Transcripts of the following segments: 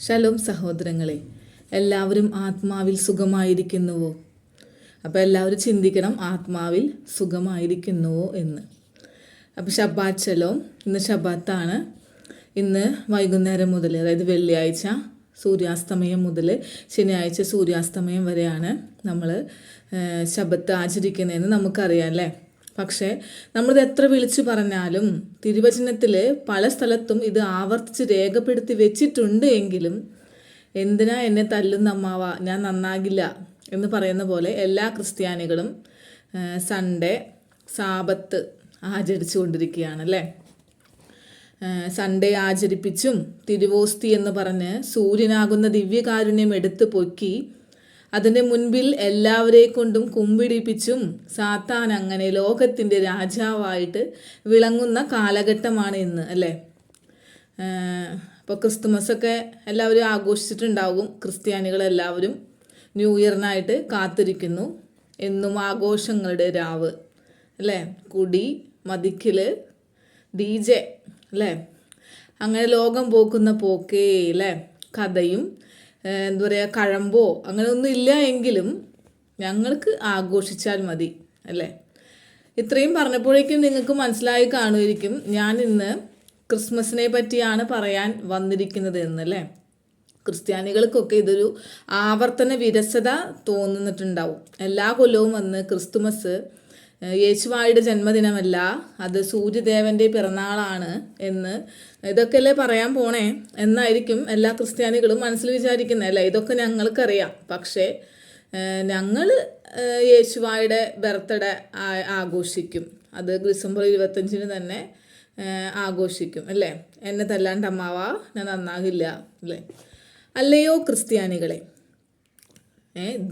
Shalom സഹോദരങ്ങളെ, എല്ലാവരും ആത്മാവിൽ സുഖമായിരിക്കുന്നുവോ? അപ്പോൾ എല്ലാവരും ചിന്തിക്കണം, ആത്മാവിൽ സുഖമായിരിക്കുന്നുവോ എന്ന്. അപ്പോൾ ഷബ്ബാത്ത് ശലോം. ഇന്ന് ഷബ്ബാത്താണ്. ഇന്ന് വൈകുന്നേരം മുതൽ, അതായത് വെള്ളിയാഴ്ച സൂര്യാസ്തമയം മുതൽ ശനിയാഴ്ച സൂര്യാസ്തമയം വരെയാണ് നമ്മൾ ശബ്ബത്ത് ആചരിക്കുന്നതെന്ന് നമുക്കറിയാം അല്ലേ? പക്ഷേ നമ്മളിത് എത്ര വിളിച്ചു പറഞ്ഞാലും തിരുവചനത്തിൽ പല സ്ഥലത്തും ഇത് ആവർത്തിച്ച് രേഖപ്പെടുത്തി വെച്ചിട്ടുണ്ട് എങ്കിലും എന്തിനാ എന്നെ തല്ലുന്ന അമ്മാവ, ഞാൻ നന്നാകില്ല എന്ന് പറയുന്ന പോലെ എല്ലാ ക്രിസ്ത്യാനികളും സൺഡേ സാബത്ത് ആചരിച്ചു കൊണ്ടിരിക്കുകയാണ് അല്ലേ? സൺഡേ ആചരിപ്പിച്ചും തിരുവോസ്തി എന്ന് പറഞ്ഞ് സൂര്യനാകുന്ന ദിവ്യകാരുണ്യം എടുത്ത് പൊക്കി അതിൻ്റെ മുൻപിൽ എല്ലാവരെ കൊണ്ടും കുമ്പിടിപ്പിച്ചും സാത്താൻ അങ്ങനെ ലോകത്തിൻ്റെ രാജാവായിട്ട് വിളങ്ങുന്ന കാലഘട്ടമാണ് ഇന്ന് അല്ലേ? അപ്പോൾ ക്രിസ്തുമസൊക്കെ എല്ലാവരും ആഘോഷിച്ചിട്ടുണ്ടാകും. ക്രിസ്ത്യാനികളെല്ലാവരും ന്യൂ ഇയറിനായിട്ട് കാത്തിരിക്കുന്നു. എന്നും ആഘോഷങ്ങളുടെ രാവ് അല്ലേ? കുടി, മതിക്കൽ, DJ അല്ലേ? അങ്ങനെ ലോകം പോക്കുന്ന പോക്കേ അല്ലേ? കഥയും എന്താ പറയുക, കഴമ്പോ അങ്ങനെ ഒന്നും ഇല്ല എങ്കിലും ഞങ്ങൾക്ക് ആഘോഷിച്ചാൽ മതി അല്ലേ? ഇത്രയും പറഞ്ഞപ്പോഴേക്കും നിങ്ങൾക്ക് മനസ്സിലായി കാണുമായിരിക്കും ഞാൻ ഇന്ന് ക്രിസ്മസിനെ പറ്റിയാണ് പറയാൻ വന്നിരിക്കുന്നത് എന്നല്ലേ? ക്രിസ്ത്യാനികൾക്കൊക്കെ ഇതൊരു ആവർത്തന വിരസത തോന്നുന്നിട്ടുണ്ടാവും. എല്ലാ കൊല്ലവും വന്ന് ക്രിസ്തുമസ് യേശുവായുടെ ജന്മദിനമല്ല, അത് സൂര്യദേവൻ്റെ പിറന്നാളാണ് എന്ന് ഇതൊക്കെയല്ലേ പറയാൻ പോണേ എന്നായിരിക്കും എല്ലാ ക്രിസ്ത്യാനികളും മനസ്സിൽ വിചാരിക്കുന്നത് അല്ലേ? ഇതൊക്കെ ഞങ്ങൾക്കറിയാം. പക്ഷേ ഞങ്ങൾ യേശുവായുടെ ബർത്ത്ഡേ ആഘോഷിക്കും. അത് ഡിസംബർ 25 തന്നെ ആഘോഷിക്കും അല്ലേ? എന്നെ തല്ലാണ്ട് അമ്മാവ, ഞാൻ നന്നാകില്ല അല്ലേ? അല്ലയോ ക്രിസ്ത്യാനികളെ,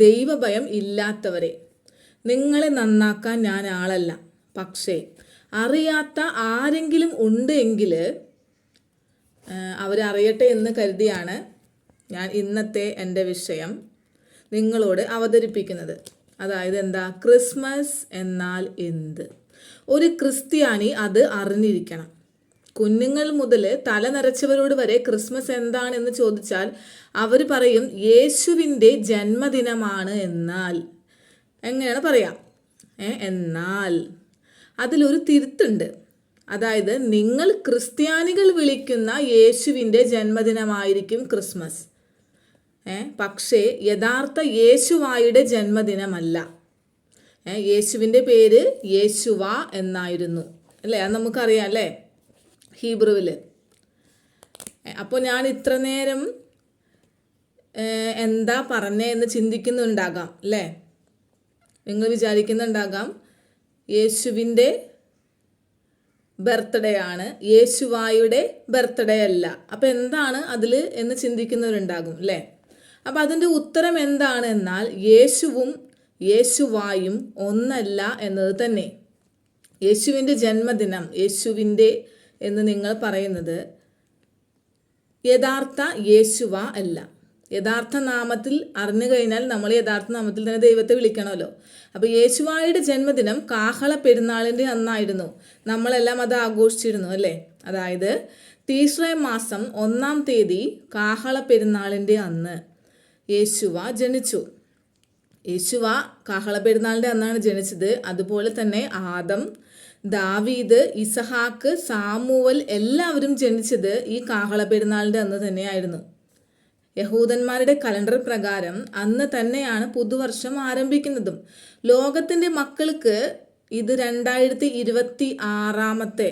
ദൈവഭയം ഇല്ലാത്തവരെ, നിങ്ങളെ നന്നാക്കാൻ ഞാൻ ആളല്ല. പക്ഷേ അറിയാത്ത ആരെങ്കിലും ഉണ്ട് എങ്കിൽ അവരറിയട്ടെ എന്ന് കരുതിയാണ് ഞാൻ ഇന്നത്തെ എൻ്റെ വിഷയം നിങ്ങളോട് അവതരിപ്പിക്കുന്നത്. അതായത് എന്താ? ക്രിസ്മസ് എന്നാൽ എന്ത്? ഒരു ക്രിസ്ത്യാനി അത് അറിഞ്ഞിരിക്കണം. കുഞ്ഞുങ്ങൾ മുതൽ തല നരച്ചവരോട് വരെ ക്രിസ്മസ് എന്താണെന്ന് ചോദിച്ചാൽ അവർ പറയും യേശുവിൻ്റെ ജന്മദിനമാണ്. എന്നാൽ എങ്ങനെയാണ് പറയാം? എന്നാൽ അതിലൊരു തിരുത്തുണ്ട്. അതായത് നിങ്ങൾ ക്രിസ്ത്യാനികൾ വിളിക്കുന്ന യേശുവിൻ്റെ ജന്മദിനമായിരിക്കും ക്രിസ്മസ്. പക്ഷേ യഥാർത്ഥ യേശുവായുടെ ജന്മദിനമല്ല. യേശുവിൻ്റെ പേര് യേശുവ എന്നായിരുന്നു അല്ലേ? അത് നമുക്കറിയാം അല്ലേ? ഹീബ്രുവിൽ. അപ്പോൾ ഞാൻ ഇത്ര നേരം എന്താ പറഞ്ഞേ എന്ന് ചിന്തിക്കുന്നുണ്ടാകാം അല്ലേ? നിങ്ങൾ വിചാരിക്കുന്നുണ്ടാകാം യേശുവിൻ്റെ ബർത്ത്ഡേ ആണ്, യേശുവായുടെ ബർത്ത്ഡേ അല്ല. അപ്പം എന്താണ് അതിൽ എന്ന് ചിന്തിക്കുന്നവരുണ്ടാകും അല്ലേ? അപ്പം അതിൻ്റെ ഉത്തരം എന്താണ് എന്നാൽ യേശുവും യേശുവായും ഒന്നല്ല എന്നത് തന്നെ. യേശുവിൻ്റെ ജന്മദിനം യേശുവിൻ്റെ എന്ന് നിങ്ങൾ പറയുന്നത് യഥാർത്ഥ യേശുവ അല്ല. യഥാർത്ഥ നാമത്തിൽ അറിഞ്ഞു കഴിഞ്ഞാൽ നമ്മൾ യഥാർത്ഥ നാമത്തിൽ തന്നെ ദൈവത്തെ വിളിക്കണമല്ലോ. അപ്പോൾ യേശുവായുടെ ജന്മദിനം കാഹള പെരുന്നാളിൻ്റെ അന്നായിരുന്നു. നമ്മളെല്ലാം അത് ആഘോഷിച്ചിരുന്നു അല്ലേ? അതായത് തീശ്രയ മാസം 1-ാം തീയതി കാഹള പെരുന്നാളിൻ്റെ അന്ന് യേശുവ ജനിച്ചു. യേശുവ കാഹള പെരുന്നാളിൻ്റെ അന്നാണ് ജനിച്ചത്. അതുപോലെ തന്നെ ആദം, ദാവീദ്, ഇസഹാക്ക്, സാമുവൽ എല്ലാവരും ജനിച്ചത് ഈ കാഹള പെരുന്നാളിൻ്റെ അന്ന് തന്നെയായിരുന്നു. യഹൂദന്മാരുടെ കലണ്ടർ പ്രകാരം അന്ന് തന്നെയാണ് പുതുവർഷം ആരംഭിക്കുന്നതും. ലോകത്തിൻ്റെ മക്കൾക്ക് ഇത് 2026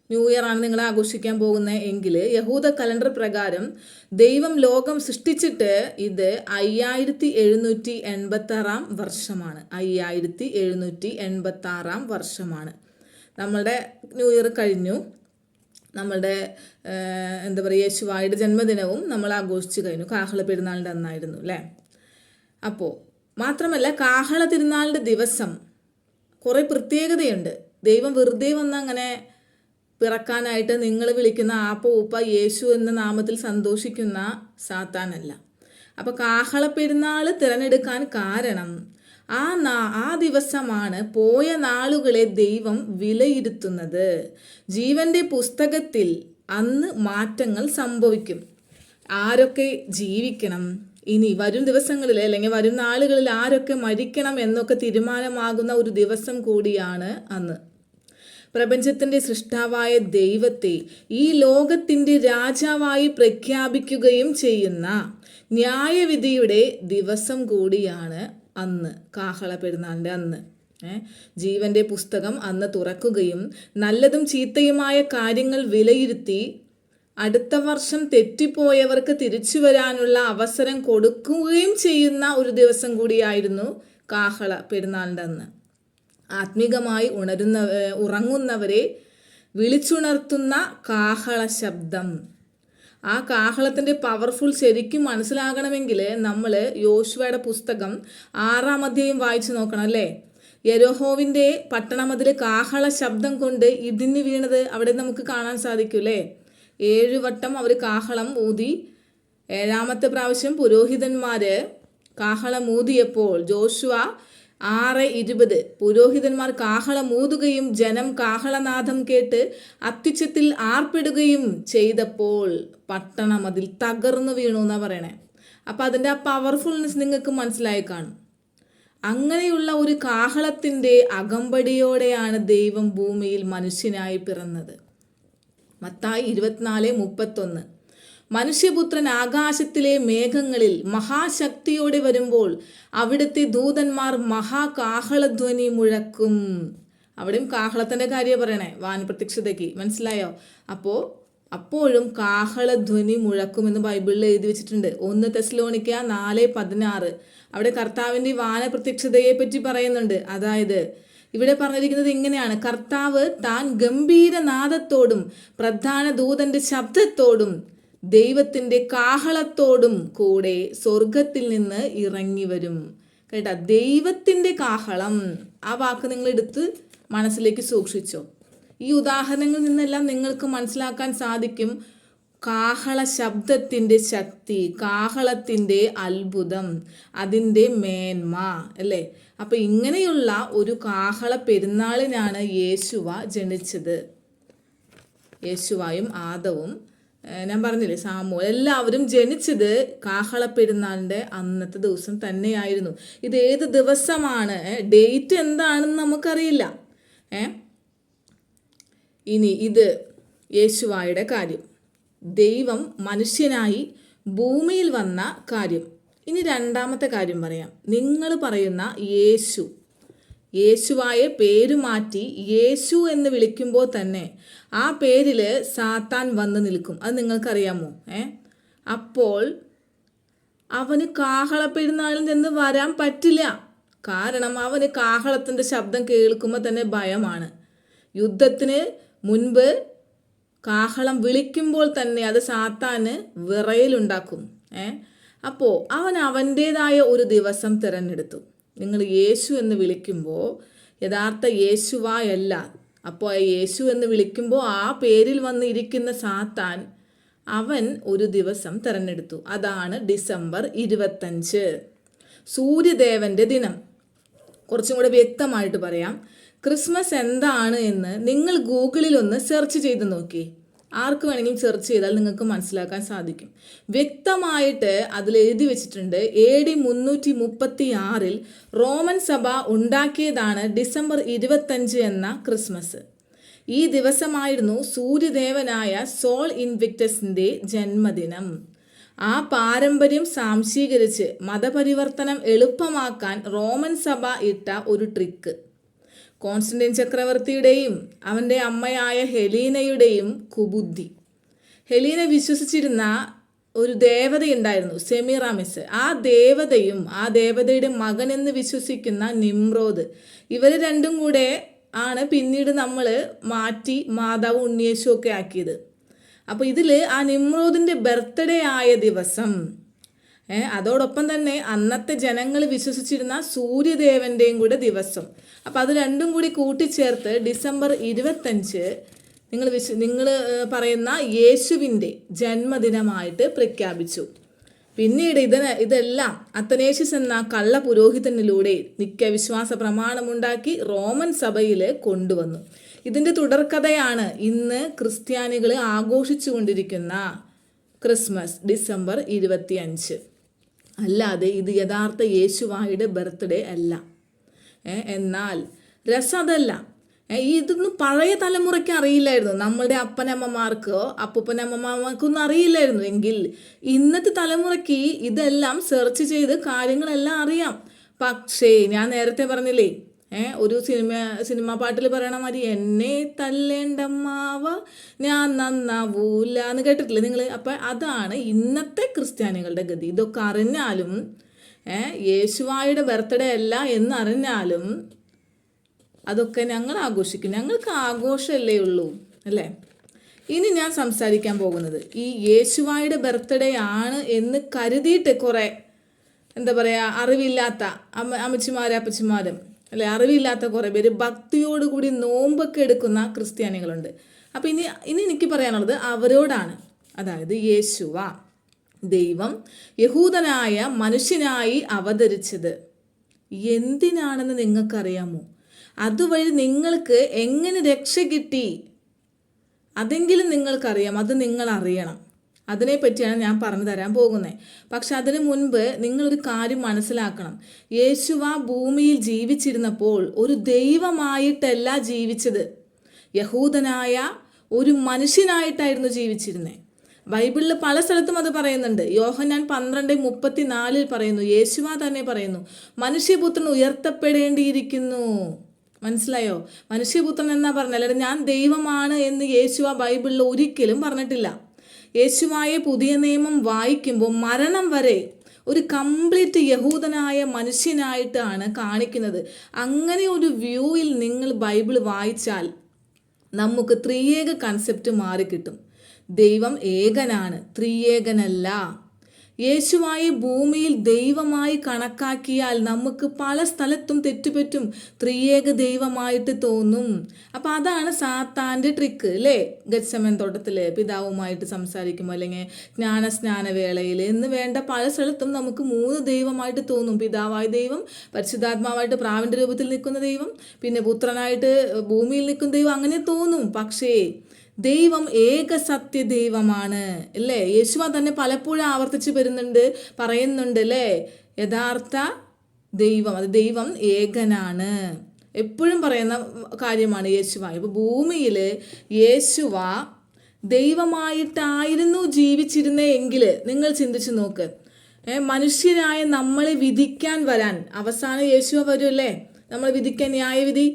ന്യൂ ഇയർ ആണ് നിങ്ങൾ ആഘോഷിക്കാൻ പോകുന്നത് എങ്കിൽ യഹൂദ കലണ്ടർ പ്രകാരം ദൈവം ലോകം സൃഷ്ടിച്ചിട്ട് ഇത് 5786 വർഷമാണ്. 5786 വർഷമാണ്. നമ്മളുടെ ന്യൂ ഇയർ കഴിഞ്ഞു. നമ്മളുടെ എന്താ പറയുക, യേശുവായുടെ ജന്മദിനവും നമ്മൾ ആഘോഷിച്ച് കഴിഞ്ഞു. കാഹള പെരുന്നാളിൻ്റെ അന്നായിരുന്നു അല്ലേ? അപ്പോൾ മാത്രമല്ല കാഹള തിരുനാളിൻ്റെ ദിവസം കുറേ പ്രത്യേകതയുണ്ട്. ദൈവം വെറുതെ വന്ന് അങ്ങനെ പിറക്കാനായിട്ട് നിങ്ങൾ വിളിക്കുന്ന ആപ്പ ഉപ്പ യേശു എന്ന നാമത്തിൽ സന്തോഷിക്കുന്ന സാത്താനല്ല. അപ്പോൾ കാഹള പെരുന്നാൾ തിരഞ്ഞെടുക്കാൻ കാരണം ആ ദിവസമാണ് പോയ നാളുകളെ ദൈവം വിലയിരുത്തുന്നത്. ജീവന്റെ പുസ്തകത്തിൽ അന്ന് മാറ്റങ്ങൾ സംഭവിക്കും. ആരൊക്കെ ജീവിക്കണം, ഇനി വരും ദിവസങ്ങളിൽ അല്ലെങ്കിൽ വരും നാളുകളിൽ ആരൊക്കെ മരിക്കണം എന്നൊക്കെ തീരുമാനമാകുന്ന ഒരു ദിവസം കൂടിയാണ് അന്ന്. പ്രപഞ്ചത്തിൻ്റെ സൃഷ്ടാവായ ദൈവത്തെ ഈ ലോകത്തിൻ്റെ രാജാവായി പ്രഖ്യാപിക്കുകയും ചെയ്യുന്ന ന്യായവിധിയുടെ ദിവസം കൂടിയാണ് അന്ന്, കാഹള പെരുന്നാളിൻ്റെ അന്ന്. ജീവൻ്റെ പുസ്തകം അന്ന് തുറക്കുകയും നല്ലതും ചീത്തയുമായ കാര്യങ്ങൾ വിലയിരുത്തി അടുത്ത വർഷം തെറ്റിപ്പോയവർക്ക് തിരിച്ചു വരാനുള്ള അവസരം കൊടുക്കുകയും ചെയ്യുന്ന ഒരു ദിവസം കൂടിയായിരുന്നു കാഹള പെരുന്നാളിൻ്റെ അന്ന്. ആത്മീകമായി ഉറങ്ങുന്നവരെ വിളിച്ചുണർത്തുന്ന കാഹള ശബ്ദം. ആ കാഹളത്തിൻ്റെ പവർഫുൾ ശരിക്കും മനസ്സിലാകണമെങ്കിൽ നമ്മൾ യോശുവയുടെ പുസ്തകം 6-ാം അധ്യായം വായിച്ചു നോക്കണം അല്ലേ. യെരിഹോവിൻ്റെ പട്ടണമതിൽ കാഹള ശബ്ദം കൊണ്ട് ഇടിഞ്ഞു വീണത് അവിടെ നമുക്ക് കാണാൻ സാധിക്കും അല്ലേ. 7 വട്ടം അവർ കാഹളം ഊതി. 7ാമത്തെ പ്രാവശ്യം പുരോഹിതന്മാർ കാഹളം ഊതിയപ്പോൾ ജോഷുവ 6:20 പുരോഹിതന്മാർ കാഹളം ഊതുകയും ജനം കാഹളനാദം കേട്ട് അത്യുച്ചത്തിൽ ആർപ്പിടുകയും ചെയ്തപ്പോൾ പട്ടണം അതിൽ തകർന്നു വീണു എന്നാണ് പറയണേ. അപ്പം അതിൻ്റെ ആ പവർഫുൾനെസ് നിങ്ങൾക്ക് മനസ്സിലായി കാണും. അങ്ങനെയുള്ള ഒരു കാഹളത്തിൻ്റെ അകമ്പടിയോടെയാണ് ദൈവം ഭൂമിയിൽ മനുഷ്യനായി പിറന്നത്. മത്തായി 24:31 മനുഷ്യപുത്രൻ ആകാശത്തിലെ മേഘങ്ങളിൽ മഹാശക്തിയോടെ വരുമ്പോൾ അവിടുത്തെ ദൂതന്മാർ മഹാകാഹളധ്വനി മുഴക്കും. അവിടെയും കാഹളത്തിൻ്റെ കാര്യം പറയണേ, വാനപ്രത്യക്ഷതയ്ക്ക്. മനസ്സിലായോ? അപ്പോഴും കാഹളധ്വനി മുഴക്കുമെന്ന് ബൈബിളിൽ എഴുതി വെച്ചിട്ടുണ്ട്. 1 തെസ്സലോനിക്ക 4:16 അവിടെ കർത്താവിൻ്റെ വാനപ്രത്യക്ഷതയെ പറ്റി പറയുന്നുണ്ട്. അതായത് ഇവിടെ പറഞ്ഞിരിക്കുന്നത് ഇങ്ങനെയാണ്: കർത്താവ് താൻ ഗംഭീരനാദത്തോടും പ്രധാന ദൂതന്റെ ശബ്ദത്തോടും ദൈവത്തിൻ്റെ കാഹളത്തോടും കൂടെ സ്വർഗത്തിൽ നിന്ന് ഇറങ്ങി വരും. കേട്ടാ, ദൈവത്തിൻ്റെ കാഹളം. ആ വാക്ക് നിങ്ങൾ എടുത്ത് മനസ്സിലേക്ക് സൂക്ഷിച്ചോ. ഈ ഉദാഹരണങ്ങളിൽ നിന്നെല്ലാം നിങ്ങൾക്ക് മനസ്സിലാക്കാൻ സാധിക്കും കാഹള ശബ്ദത്തിൻ്റെ ശക്തി, കാഹളത്തിൻ്റെ അത്ഭുതം, അതിൻ്റെ മേന്മ അല്ലേ. അപ്പം ഇങ്ങനെയുള്ള ഒരു കാഹള പെരുന്നാളിനാണ് യേശുവ ജനിച്ചത്. യേശുവായും ആദവും ഞാൻ പറഞ്ഞില്ലേ സാമൂൽ എല്ലാവരും ജനിച്ചത് കാഹള പെരുന്നാളിൻ്റെ അന്നത്തെ ദിവസം തന്നെയായിരുന്നു. ഇത് ഏത് ദിവസമാണ്, ഡേറ്റ് എന്താണെന്ന് നമുക്കറിയില്ല. ഇനി ഇത് യേശുവായുടെ കാര്യം, ദൈവം മനുഷ്യനായി ഭൂമിയിൽ വന്ന കാര്യം. ഇനി 2ാമത്തെ കാര്യം പറയാം. നിങ്ങൾ പറയുന്ന യേശുവായ പേര് മാറ്റി യേശു എന്ന് വിളിക്കുമ്പോൾ തന്നെ ആ പേരിൽ സാത്താൻ വന്ന് നിൽക്കും. അത് നിങ്ങൾക്കറിയാമോ? അപ്പോൾ അവന് കാഹള പെരുന്നാളിൽ നിന്ന് വരാൻ പറ്റില്ല. കാരണം അവന് കാഹളത്തിൻ്റെ ശബ്ദം കേൾക്കുമ്പോൾ തന്നെ ഭയമാണ്. യുദ്ധത്തിന് മുൻപ് കാഹളം വിളിക്കുമ്പോൾ തന്നെ അത് സാത്താന് വിറയലുണ്ടാക്കും. അപ്പോൾ അവൻ അവൻ്റേതായ ഒരു ദിവസം തിരഞ്ഞെടുത്തു. നിങ്ങൾ യേശു എന്ന് വിളിക്കുമ്പോൾ യഥാർത്ഥ യേശുവായല്ല. അപ്പോൾ യേശു എന്ന് വിളിക്കുമ്പോൾ ആ പേരിൽ വന്ന് ഇരിക്കുന്ന സാത്താൻ അവൻ ഒരു ദിവസം തിരഞ്ഞെടുത്തു. അതാണ് ഡിസംബർ 25, സൂര്യദേവൻ്റെ ദിനം. കുറച്ചും കൂടെ വ്യക്തമായിട്ട് പറയാം. ക്രിസ്മസ് എന്താണ് എന്ന് നിങ്ങൾ ഗൂഗിളിൽ ഒന്ന് സെർച്ച് ചെയ്ത് നോക്കി. ആർക്ക് വേണമെങ്കിലും സെർച്ച് ചെയ്താൽ നിങ്ങൾക്ക് മനസ്സിലാക്കാൻ സാധിക്കും. വ്യക്തമായിട്ട് അതിൽ എഴുതി വെച്ചിട്ടുണ്ട് AD 336 റോമൻ സഭ ഉണ്ടാക്കിയതാണ് ഡിസംബർ 25 എന്ന ക്രിസ്മസ്. ഈ ദിവസമായിരുന്നു സൂര്യദേവനായ സോൾ ഇൻവിക്ടസിൻ്റെ ജന്മദിനം. ആ പാരമ്പര്യം സാംശീകരിച്ച് മതപരിവർത്തനം എളുപ്പമാക്കാൻ റോമൻ സഭ ഇട്ട ഒരു ട്രിക്ക്. കോൺസ്റ്റന്റൈൻ ചക്രവർത്തിയുടെയും അവൻ്റെ അമ്മയായ ഹെലീനയുടെയും കുബുദ്ധി. ഹെലീന വിശ്വസിച്ചിരുന്ന ഒരു ദേവതയുണ്ടായിരുന്നു, സെമിറാമിസ്. ആ ദേവതയും ആ ദേവതയുടെ മകനെന്ന് വിശ്വസിക്കുന്ന നിമ്രോദ്, ഇവർ രണ്ടും കൂടെ ആണ് പിന്നീട് നമ്മൾ മാറ്റി മാതാവ് ഉണ്ണിയേശു ഒക്കെ ആക്കിയത്. അപ്പോൾ ഇതിൽ ആ നിമ്രോദിൻ്റെ ബർത്ത്ഡേ ആയ ദിവസം, അതോടൊപ്പം തന്നെ അന്നത്തെ ജനങ്ങൾ വിശ്വസിച്ചിരുന്ന സൂര്യദേവൻ്റെയും കൂടെ ദിവസം. അപ്പോൾ അത് രണ്ടും കൂടി കൂട്ടിച്ചേർത്ത് ഡിസംബർ 25 നിങ്ങൾ പറയുന്ന യേശുവിൻ്റെ ജന്മദിനമായിട്ട് പ്രഖ്യാപിച്ചു. പിന്നീട് ഇതെല്ലാം അത്തനേഷ്യസ് എന്ന കള്ള പുരോഹിതനിലൂടെ നിത്യവിശ്വാസ പ്രമാണമുണ്ടാക്കി റോമൻ സഭയിൽ കൊണ്ടുവന്നു. ഇതിൻ്റെ തുടർക്കഥയാണ് ഇന്ന് ക്രിസ്ത്യാനികൾ ആഘോഷിച്ചു കൊണ്ടിരിക്കുന്ന ക്രിസ്മസ് ഡിസംബർ 25. അല്ലാതെ ഇത് യഥാർത്ഥ യേശുവായുടെ ബർത്ത്ഡേ അല്ല. എന്നാൽ രസം അതല്ല. ഇതൊന്നും പഴയ തലമുറയ്ക്ക് അറിയില്ലായിരുന്നു. നമ്മളുടെ അപ്പനമ്മമാർക്കോ അപ്പൂപ്പനമ്മമാർക്കൊന്നും അറിയില്ലായിരുന്നു. എങ്കിൽ ഇന്നത്തെ തലമുറയ്ക്ക് ഇതെല്ലാം സെർച്ച് ചെയ്ത് കാര്യങ്ങളെല്ലാം അറിയാം. പക്ഷേ ഞാൻ നേരത്തെ പറഞ്ഞില്ലേ, ഒരു സിനിമ പാട്ടിൽ പറയണ മാതിരി എന്നെ തല്ലേണ്ടമ്മാവ ഞാൻ നന്നാവൂല എന്ന് കേട്ടിട്ടില്ലേ നിങ്ങൾ? അപ്പം അതാണ് ഇന്നത്തെ ക്രിസ്ത്യാനികളുടെ ഗതി. ഇതൊക്കെ അറിഞ്ഞാലും യേശുവായുടെ ബർത്ത്ഡേ അല്ല എന്നറിഞ്ഞാലും അതൊക്കെ ഞങ്ങൾ ആഘോഷിക്കും. ഞങ്ങൾക്ക് ആഘോഷമല്ലേ ഉള്ളൂ, അല്ലേ? ഇനി ഞാൻ സംസാരിക്കാൻ പോകുന്നത് ഈ യേശുവായുടെ ബർത്ത്ഡേ ആണ് എന്ന് കരുതിയിട്ട് കുറേ എന്താ പറയുക, അറിവില്ലാത്ത അമ്മച്ചിമാരും അല്ലെ, അറിവില്ലാത്ത കുറേ പേര് ഭക്തിയോടുകൂടി നോമ്പൊക്കെ എടുക്കുന്ന ക്രിസ്ത്യാനികളുണ്ട്. അപ്പം ഇനി എനിക്ക് പറയാനുള്ളത് അവരോടാണ്. അതായത് യേശുവ ദൈവം യഹൂദനായ മനുഷ്യനായി അവതരിച്ചത് എന്തിനാണെന്ന് നിങ്ങൾക്കറിയാമോ? അതുവഴി നിങ്ങൾക്ക് എങ്ങനെ രക്ഷ കിട്ടി അതെങ്കിലും നിങ്ങൾക്കറിയാം. അത് നിങ്ങൾ അറിയണം. അതിനെപ്പറ്റിയാണ് ഞാൻ പറഞ്ഞു തരാൻ പോകുന്നത്. പക്ഷെ അതിനു മുൻപ് നിങ്ങളൊരു കാര്യം മനസ്സിലാക്കണം. യേശുവ ഭൂമിയിൽ ജീവിച്ചിരുന്നപ്പോൾ ഒരു ദൈവമായിട്ടല്ല ജീവിച്ചത്, യഹൂദനായ ഒരു മനുഷ്യനായിട്ടായിരുന്നു ജീവിച്ചിരുന്നത്. ബൈബിളിൽ പല സ്ഥലത്തും അത് പറയുന്നുണ്ട്. യോഹന്നാൻ 12:34 പറയുന്നു, യേശുവ തന്നെ പറയുന്നു, മനുഷ്യപുത്രൻ ഉയർത്തപ്പെടേണ്ടിയിരിക്കുന്നു. മനസ്സിലായോ? മനുഷ്യപുത്രൻ എന്നാ പറഞ്ഞത്, അല്ലാതെ ഞാൻ ദൈവമാണ് എന്ന് യേശുവ ബൈബിളിൽ ഒരിക്കലും പറഞ്ഞിട്ടില്ല. യേശുവായ പുതിയ നിയമം വായിക്കുമ്പോൾ മരണം വരെ ഒരു കംപ്ലീറ്റ് യഹൂദനായ മനുഷ്യനായിട്ടാണ് കാണിക്കുന്നത്. അങ്ങനെ ഒരു വ്യൂയിൽ നിങ്ങൾ ബൈബിൾ വായിച്ചാൽ നമുക്ക് ത്രിയേക കൺസെപ്റ്റ് മാറിക്കിട്ടും. ദൈവം ഏകനാണ്, ത്രിയേകനല്ല. യേശുവായി ഭൂമിയിൽ ദൈവമായി കണക്കാക്കിയാൽ നമുക്ക് പല സ്ഥലത്തും തെറ്റുപറ്റും, ത്രിയേക ദൈവമായിട്ട് തോന്നും. അപ്പം അതാണ് സാത്താൻ്റെ ട്രിക്ക്, അല്ലേ? ഗത്സമൻ തോട്ടത്തിൽ പിതാവുമായിട്ട് സംസാരിക്കുമ്പോൾ അല്ലെങ്കിൽ ജ്ഞാനസ്നാനവേളയിൽ എന്ന് വേണ്ട പല സ്ഥലത്തും നമുക്ക് 3 ദൈവമായിട്ട് തോന്നും. പിതാവായ ദൈവം, പരിശുദ്ധാത്മാവായിട്ട് പ്രാവിൻ്റെ രൂപത്തിൽ നിൽക്കുന്ന ദൈവം, പിന്നെ പുത്രനായിട്ട് ഭൂമിയിൽ നിൽക്കുന്ന ദൈവം, അങ്ങനെ തോന്നും. പക്ഷേ ദൈവം ഏക സത്യ ദൈവമാണ്, അല്ലേ? യേശുവ തന്നെ പലപ്പോഴും ആവർത്തിച്ച് പറയുന്നുണ്ട് അല്ലേ? യഥാർത്ഥ ദൈവം, അത് ദൈവം ഏകനാണ്, എപ്പോഴും പറയുന്ന കാര്യമാണ് യേശുവ. ഇപ്പോൾ ഭൂമിയിൽ യേശുവ ദൈവമായിട്ടായിരുന്നു ജീവിച്ചിരുന്നെങ്കിൽ നിങ്ങൾ ചിന്തിച്ച് നോക്ക്, മനുഷ്യരായ നമ്മളെ വിധിക്കാൻ വരാൻ അവസാനം യേശുവ വരുമല്ലേ? നമ്മളെ വിധിക്കാൻ, ന്യായവിധി,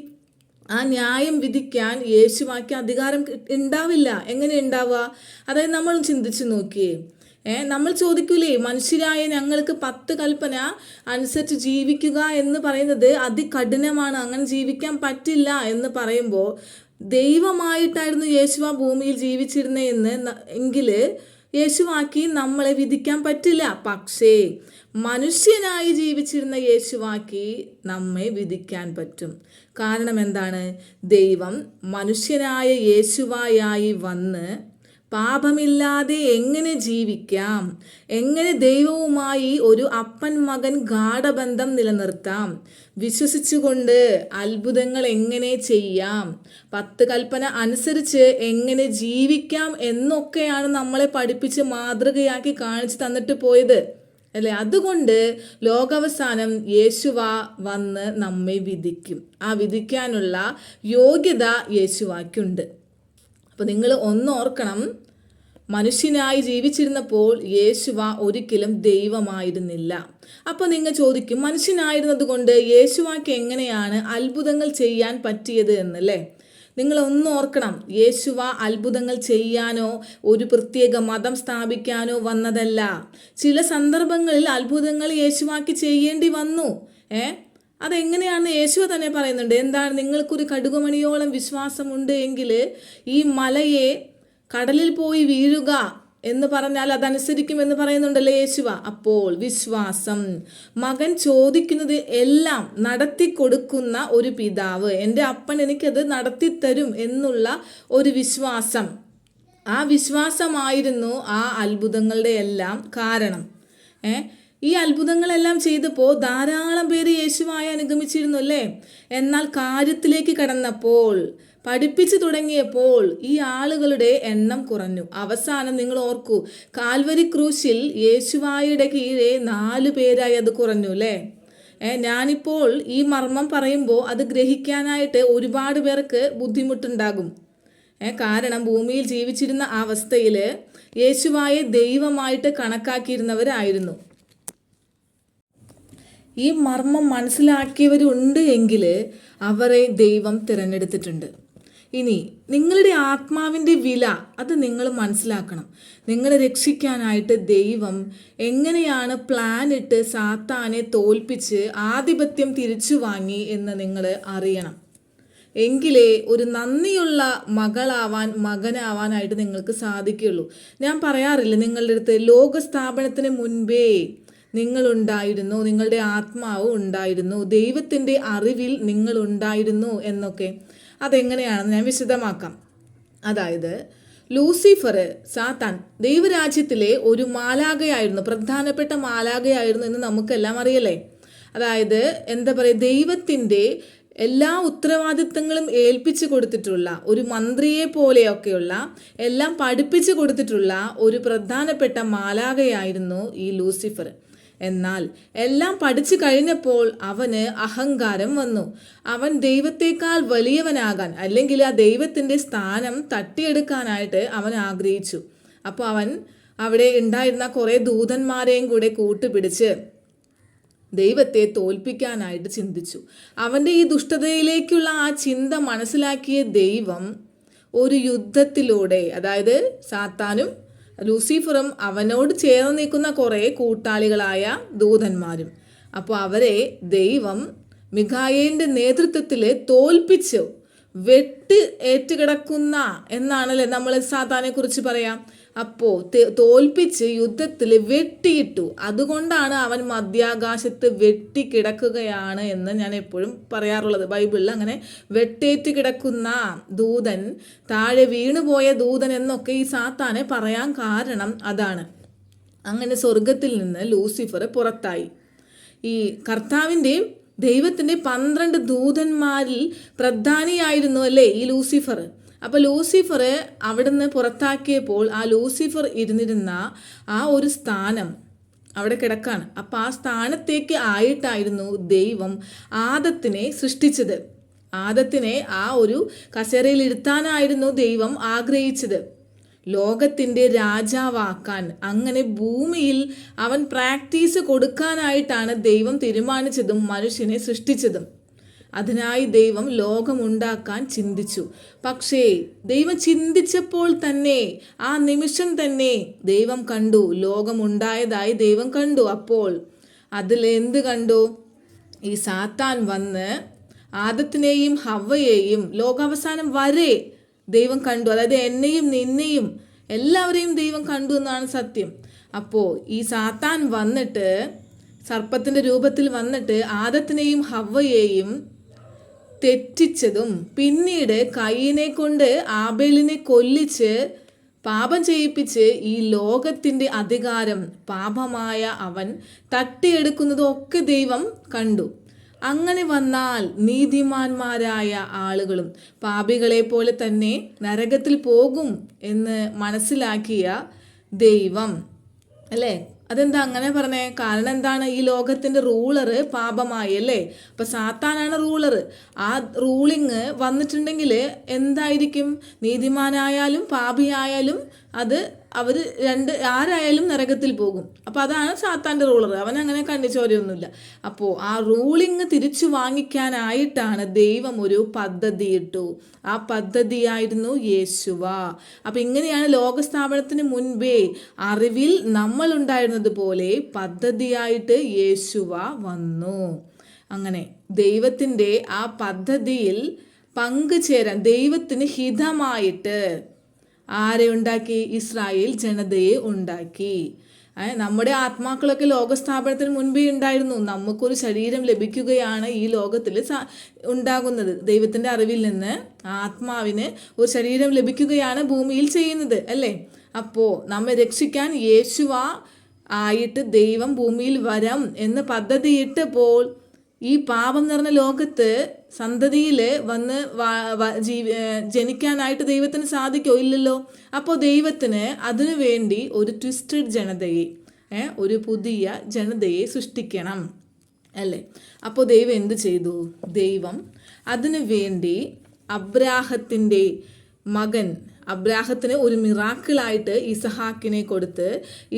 ആ ന്യായം വിധിക്കാൻ യേശുവാക്കി അധികാരം ഉണ്ടാവില്ല. എങ്ങനെ ഉണ്ടാവുക? അതായത് നമ്മൾ ചിന്തിച്ച് നോക്കിയേ, നമ്മൾ ചോദിക്കൂലേ, മനുഷ്യരായ ഞങ്ങൾക്ക് 10 കൽപ്പന അനുസരിച്ച് ജീവിക്കുക എന്ന് പറയുന്നത് അതികഠിനമാണ്, അങ്ങനെ ജീവിക്കാൻ പറ്റില്ല എന്ന് പറയുമ്പോൾ ദൈവമായിട്ടായിരുന്നു യേശുവ ഭൂമിയിൽ ജീവിച്ചിരുന്നതെന്ന് എങ്കിൽ യേശുവാക്കി നമ്മളെ വിധിക്കാൻ പറ്റില്ല. പക്ഷേ മനുഷ്യനായി ജീവിച്ചിരുന്ന യേശുവാക്കി നമ്മെ വിധിക്കാൻ പറ്റും. കാരണം എന്താണ്? ദൈവം മനുഷ്യനായ യേശുവായി വന്ന് പാപമില്ലാതെ എങ്ങനെ ജീവിക്കാം, എങ്ങനെ ദൈവവുമായി ഒരു അപ്പൻ മകൻ ഗാഢബന്ധം നിലനിർത്താം, വിശ്വസിച്ചുകൊണ്ട് അത്ഭുതങ്ങൾ എങ്ങനെ ചെയ്യാം, 10 കൽപ്പന അനുസരിച്ച് എങ്ങനെ ജീവിക്കാം എന്നൊക്കെയാണ് നമ്മളെ പഠിപ്പിച്ച് മാതൃകയാക്കി കാണിച്ചു തന്നിട്ട് പോയത്, അല്ലേ? അതുകൊണ്ട് ലോകാവസാനം യേശുവ വന്ന് നമ്മെ വിധിക്കും. ആ വിധിക്കാനുള്ള യോഗ്യത യേശുവാക്കുണ്ട്. അപ്പോൾ നിങ്ങൾ ഓർക്കണം, മനുഷ്യനായി ജീവിച്ചിരുന്നപ്പോൾ യേശുവ ഒരിക്കലും ദൈവമായിരുന്നില്ല. അപ്പോൾ നിങ്ങൾ ചോദിക്കും, മനുഷ്യനായിരുന്നത് കൊണ്ട് യേശുവാക്ക് എങ്ങനെയാണ് അത്ഭുതങ്ങൾ ചെയ്യാൻ പറ്റിയത് എന്നല്ലേ? നിങ്ങൾ ഓർക്കണം, യേശുവ അത്ഭുതങ്ങൾ ചെയ്യാനോ ഒരു പ്രത്യേക മതം സ്ഥാപിക്കാനോ വന്നതല്ല. ചില സന്ദർഭങ്ങളിൽ അത്ഭുതങ്ങൾ യേശുവാക്കി ചെയ്യേണ്ടി വന്നു. അതെങ്ങനെയാണെന്ന് യേശുവ തന്നെ പറയുന്നുണ്ട്. എന്താണ്? നിങ്ങൾക്കൊരു കടുകുമണിയോളം വിശ്വാസമുണ്ട് എങ്കിൽ ഈ മലയെ കടലിൽ പോയി വീഴുക എന്ന് പറഞ്ഞാൽ അതനുസരിക്കുമെന്ന് പറയുന്നുണ്ടല്ലോ യേശുവ. അപ്പോൾ വിശ്വാസം, മകൻ ചോദിക്കുന്നത് എല്ലാം നടത്തി കൊടുക്കുന്ന ഒരു പിതാവ്, എൻ്റെ അപ്പൻ എനിക്കത് നടത്തിത്തരും എന്നുള്ള ഒരു വിശ്വാസം, ആ വിശ്വാസമായിരുന്നു ആ അത്ഭുതങ്ങളുടെ എല്ലാം കാരണം. ഈ അത്ഭുതങ്ങളെല്ലാം ചെയ്തപ്പോൾ ധാരാളം പേര് യേശുവായി അനുഗമിച്ചിരുന്നു, അല്ലേ? എന്നാൽ കാര്യത്തിലേക്ക് കടന്നപ്പോൾ പഠിപ്പിച്ചു തുടങ്ങിയപ്പോൾ ഈ ആളുകളുടെ എണ്ണം കുറഞ്ഞു. അവസാനം നിങ്ങൾ ഓർക്കൂ, കാൽവരി ക്രൂശിൽ യേശുവായുടെ കീഴെ 4 പേരായി അത് കുറഞ്ഞു അല്ലേ. ഞാനിപ്പോൾ ഈ മർമ്മം പറയുമ്പോൾ അത് ഗ്രഹിക്കാനായിട്ട് ഒരുപാട് പേർക്ക് ബുദ്ധിമുട്ടുണ്ടാകും. കാരണം ഭൂമിയിൽ ജീവിച്ചിരുന്ന അവസ്ഥയിൽ യേശുവായെ ദൈവമായിട്ട് കണക്കാക്കിയിരുന്നവരായിരുന്നു. ഈ മർമ്മം മനസ്സിലാക്കിയവരുണ്ട് എങ്കിൽ അവരെ ദൈവം തിരഞ്ഞെടുത്തിട്ടുണ്ട്. ഇനി നിങ്ങളുടെ ആത്മാവിൻ്റെ വില അത് നിങ്ങൾ മനസ്സിലാക്കണം. നിങ്ങളെ രക്ഷിക്കാനായിട്ട് ദൈവം എങ്ങനെയാണ് പ്ലാൻ ഇട്ട് സാത്താനെ തോൽപ്പിച്ച് ആധിപത്യം തിരിച്ചു വാങ്ങി എന്ന് നിങ്ങൾ അറിയണം. എങ്കിലേ ഒരു നന്ദിയുള്ള മകനാവാനായിട്ട് നിങ്ങൾക്ക് സാധിക്കുകയുള്ളൂ. ഞാൻ പറയാറില്ല നിങ്ങളുടെ അടുത്ത് ലോകസ്ഥാപനത്തിന് മുൻപേ നിങ്ങളുണ്ടായിരുന്നു, നിങ്ങളുടെ ആത്മാവ് ഉണ്ടായിരുന്നു, ദൈവത്തിൻ്റെ അറിവിൽ നിങ്ങളുണ്ടായിരുന്നു എന്നൊക്കെ. അതെങ്ങനെയാണെന്ന് ഞാൻ വിശദമാക്കാം. അതായത് ലൂസിഫർ, സാത്താൻ ദൈവരാജ്യത്തിലെ ഒരു മാലാഖയായിരുന്നു, പ്രധാനപ്പെട്ട മാലാഖയായിരുന്നു എന്ന് നമുക്കെല്ലാം അറിയല്ലേ. അതായത് എന്താ പറയുക, ദൈവത്തിൻ്റെ എല്ലാ ഉത്തരവാദിത്തങ്ങളും ഏൽപ്പിച്ചു കൊടുത്തിട്ടുള്ള ഒരു മന്ത്രിയെ പോലെയൊക്കെയുള്ള എല്ലാം പഠിപ്പിച്ചു കൊടുത്തിട്ടുള്ള ഒരു പ്രധാനപ്പെട്ട മാലാഖയായിരുന്നു ഈ ലൂസിഫർ. എന്നാൽ എല്ലാം പഠിച്ചു കഴിഞ്ഞപ്പോൾ അവന് അഹങ്കാരം വന്നു. അവൻ ദൈവത്തെക്കാൾ വലിയവനാകാൻ, അല്ലെങ്കിൽ ആ ദൈവത്തിൻ്റെ സ്ഥാനം തട്ടിയെടുക്കാനായിട്ട് അവൻ ആഗ്രഹിച്ചു. അപ്പോൾ അവൻ അവിടെ ഉണ്ടായിരുന്ന കുറേ ദൂതന്മാരെയും കൂടെ കൂട്ടുപിടിച്ച് ദൈവത്തെ തോൽപ്പിക്കാനായിട്ട് ചിന്തിച്ചു. അവൻ്റെ ഈ ദുഷ്ടതയിലേക്കുള്ള ആ ചിന്ത മനസ്സിലാക്കിയ ദൈവം ഒരു യുദ്ധത്തിലൂടെ, അതായത് സാത്താനും ലൂസിഫറും അവനോട് ചേർന്ന് നിൽക്കുന്ന കുറേ കൂട്ടാളികളായ ദൂതന്മാരും, അപ്പോൾ അവരെ ദൈവം മിഖായേലിൻ്റെ നേതൃത്വത്തിൽ തോൽപ്പിച്ചു. വെട്ട് ഏറ്റുകിടക്കുന്ന എന്നാണല്ലേ നമ്മൾ സാത്താനെ കുറിച്ച് പറയാം. അപ്പോൾ തോൽപ്പിച്ച് യുദ്ധത്തിൽ വെട്ടിയിട്ടു. അതുകൊണ്ടാണ് അവൻ മധ്യാകാശത്ത് വെട്ടിക്കിടക്കുകയാണ് എന്ന് ഞാൻ എപ്പോഴും പറയാറുള്ളത്. ബൈബിളിൽ അങ്ങനെ വെട്ടേറ്റ് കിടക്കുന്ന ദൂതൻ, താഴെ വീണുപോയ ദൂതൻ എന്നൊക്കെ ഈ സാത്താനെ പറയാൻ കാരണം അതാണ്. അങ്ങനെ സ്വർഗത്തിൽ നിന്ന് ലൂസിഫർ പുറത്തായി. ഈ കർത്താവിൻ്റെ ദൈവത്തിൻ്റെ 12 ദൂതന്മാരിൽ പ്രധാനിയായിരുന്നു അല്ലേ ഈ ലൂസിഫർ. അപ്പോൾ ലൂസിഫർ അവിടുന്ന് പുറത്താക്കിയപ്പോൾ ആ ലൂസിഫർ ഇരുന്നിരുന്ന ആ ഒരു സ്ഥാനം അവിടെ കിടക്കാണ്. അപ്പോൾ ആ സ്ഥാനത്തേക്ക് ആയിട്ടായിരുന്നു ദൈവം ആദത്തിനെ സൃഷ്ടിച്ചത്. ആദത്തിനെ ആ ഒരു കസേരയിൽ ഇരുത്താനായിരുന്നു ദൈവം ആഗ്രഹിച്ചത്, ലോകത്തിൻ്റെ രാജാവാക്കാൻ. അങ്ങനെ ഭൂമിയിൽ അവൻ പ്രാക്ടീസ് കൊടുക്കാനായിട്ടാണ് ദൈവം തീരുമാനിച്ചതും മനുഷ്യനെ സൃഷ്ടിച്ചതും. അതിനായി ദൈവം ലോകമുണ്ടാക്കാൻ ചിന്തിച്ചു. പക്ഷേ ദൈവം ചിന്തിച്ചപ്പോൾ തന്നെ, ആ നിമിഷം തന്നെ ദൈവം കണ്ടു, ലോകമുണ്ടായതായി ദൈവം കണ്ടു. അപ്പോൾ അതിൽ എന്ത് കണ്ടു? ഈ സാത്താൻ വന്ന് ആദത്തിനെയും ഹവ്വയെയും ലോകാവസാനം വരെ ദൈവം കണ്ടു. അതായത് എന്നെയും നിന്നെയും എല്ലാവരെയും ദൈവം കണ്ടു എന്നാണ് സത്യം. അപ്പോൾ ഈ സാത്താൻ വന്നിട്ട്, സർപ്പത്തിൻ്റെ രൂപത്തിൽ വന്നിട്ട് ആദത്തിനെയും ഹവ്വയെയും തെറ്റിച്ചതും, പിന്നീട് കയീനെ കൊണ്ട് ആബേലിനെ കൊല്ലിച്ച് പാപം ചെയ്യിപ്പിച്ച് ഈ ലോകത്തിൻ്റെ അധികാരം പാപമായ അവൻ തട്ടിയെടുക്കുന്നതും ഒക്കെ ദൈവം കണ്ടു. അങ്ങനെ വന്നാൽ നീതിമാന്മാരായ ആളുകളും പാപികളെ പോലെ തന്നെ നരകത്തിൽ പോകും എന്ന് മനസ്സിലാക്കിയ ദൈവം അല്ലേ. അതെന്താ അങ്ങനെ പറഞ്ഞേ? കാരണം എന്താണ്? ഈ ലോകത്തിൻ്റെ റൂളർ പാപമായി അല്ലേ. അപ്പം സാത്താനാണ് റൂളർ. ആ റൂളിങ് വന്നിട്ടുണ്ടെങ്കിൽ എന്തായിരിക്കും? നീതിമാനായാലും പാപിയായാലും അത് അവർ ആരായാലും നരകത്തിൽ പോകും. അപ്പോൾ അതാണ് സാത്താൻ്റെ റൂളർ. അവൻ അങ്ങനെ കണ്ണിച്ചോരയൊന്നുമില്ല. അപ്പോൾ ആ റൂളിങ് തിരിച്ചു വാങ്ങിക്കാനായിട്ടാണ് ദൈവം ഒരു പദ്ധതി ഇട്ടു. ആ പദ്ധതിയായിരുന്നു യേശുവ. അപ്പം ഇങ്ങനെയാണ് ലോകസ്ഥാപനത്തിന് മുൻപേ അറിവിൽ നമ്മൾ ഉണ്ടായിരുന്നത് പോലെ പദ്ധതിയായിട്ട് യേശുവ വന്നു. അങ്ങനെ ദൈവത്തിൻ്റെ ആ പദ്ധതിയിൽ പങ്കുചേരാൻ ദൈവത്തിന് ഹിതമായിട്ട് ആരെ ഉണ്ടാക്കി? ഇസ്രായേൽ ജനതയെ ഉണ്ടാക്കി. നമ്മുടെ ആത്മാക്കളൊക്കെ ലോകസ്ഥാപനത്തിന് മുൻപേ ഉണ്ടായിരുന്നു. നമുക്കൊരു ശരീരം ലഭിക്കുകയാണ് ഈ ലോകത്തിൽ ഉണ്ടാകുന്നത്. ദൈവത്തിൻ്റെ അറിവിൽ നിന്ന് ആത്മാവിന് ഒരു ശരീരം ലഭിക്കുകയാണ് ഭൂമിയിൽ ചെയ്യുന്നത് അല്ലേ. അപ്പോൾ നമ്മെ രക്ഷിക്കാൻ യേശുവ ആയിട്ട് ദൈവം ഭൂമിയിൽ വരാം എന്ന് പദ്ധതിയിട്ടപ്പോൾ ഈ പാപം നിറഞ്ഞ ലോകത്ത് സന്തതിയിൽ വന്ന് ജനിക്കാനായിട്ട് ദൈവത്തിന് സാധിക്കോ? ഇല്ലല്ലോ. അപ്പോൾ ദൈവത്തിന് അതിനു വേണ്ടി ഒരു ട്വിസ്റ്റഡ് ജനതയെ, ഒരു പുതിയ ജനതയെ സൃഷ്ടിക്കണം അല്ലേ? അപ്പോൾ ദൈവം എന്ത് ചെയ്തു? ദൈവം അതിനു വേണ്ടി അബ്രാഹത്തിൻ്റെ മകൻ, അബ്രാഹത്തിന് ഒരു മിറാക്കിളായിട്ട് ഇസഹാക്കിനെ കൊടുത്ത്